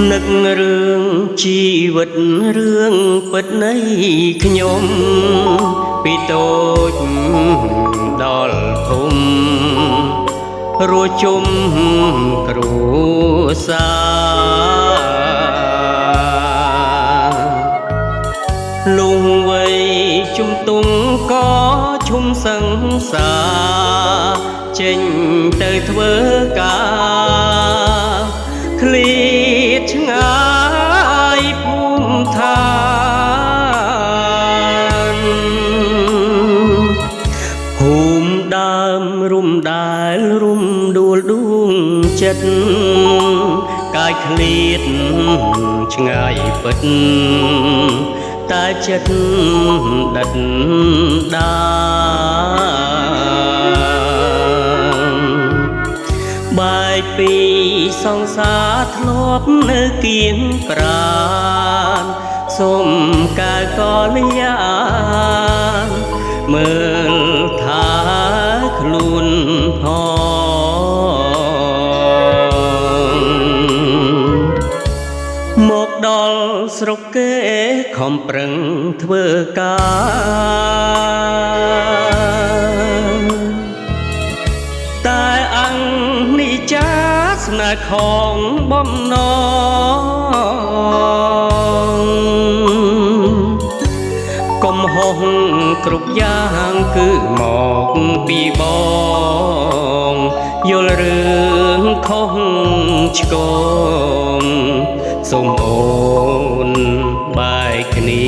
នឹករឿងជីវិតរឿងពិតនៃខ្ញុំពីតូចដល់ធំរួចជុំគ្រួសារលុងវ័យជុំទុំក៏ឈុំសង្សារចេញទៅធ្វើការឃ្លៀតឆ្ងាយភូមិឋានភូមិដើមរុំដែលរុំដួលដួងចិត្តកាយឃ្លៀតឆ្ងាយពិតតែចិត្តដិតដាបែកពីសង្សារធ្លាប់នៅគៀងប្រានសូមកាលក៏លយាមើលថាខ្លួនផងមកដល់ស្រុកគេខំប្រឹងធ្វើការតែអង្គនេះចាស្នេហ៍ของបំណងកំហុសគ្រប់យ៉ាងគឺមកពីបងយល់រឿងខុសឆ្គងសូមអូនបែកគ្នា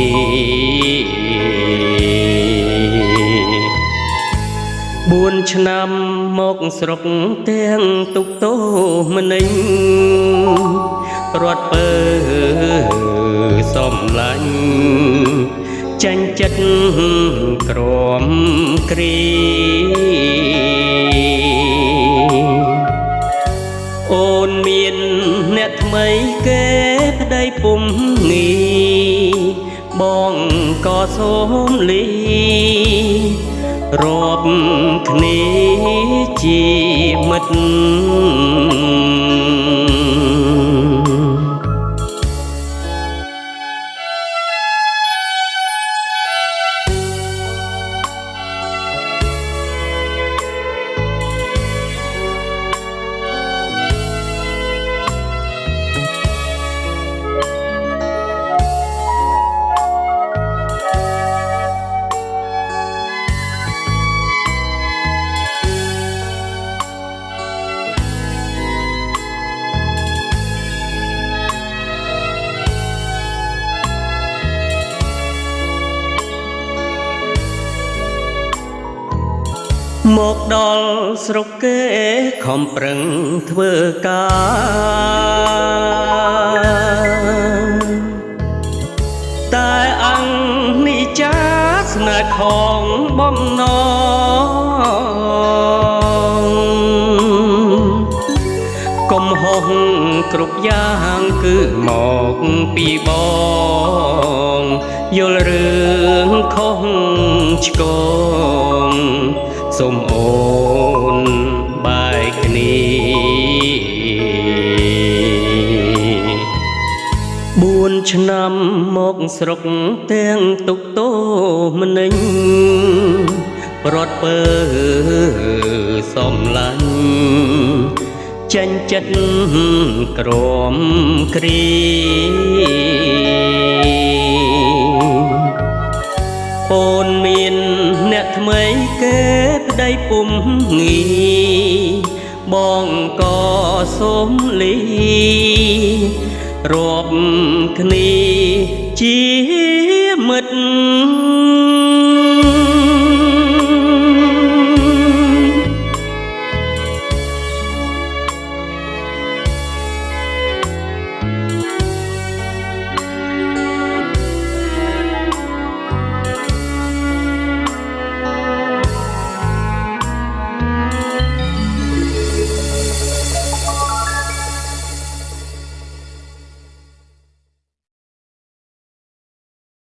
4 ឆ្នាំមកស្រុកទាំងទុកទោម្នេញរត់ពើសំឡាញ់ចាញ់ចិត្តក្រំគ្រីអូនមានអ្នកថ្មីគេប្តីពុំងីបងក៏សូមលីរាប់គ្នាជាមិត្តមកដល់ស្រុកគេខំប្រឹងធ្វើការតែអង្គនេះចាស្នេហ៍ของបំណងកំហុសគ្រប់យ៉ាងគឺមកពីបងយល់រឿងខុសឆ្គងសូមអូនបែកគ្នា4 ឆ្នាំមកស្រុកទាំងទុកទោម្នេញរត់ពើសំឡាញ់ចាញ់ចិត្តក្រំគ្រីអូនមានអ្នកថ្មីគេប្តីពុំងីបងក៏សូមលីរាប់គ្នាជាមិត្ត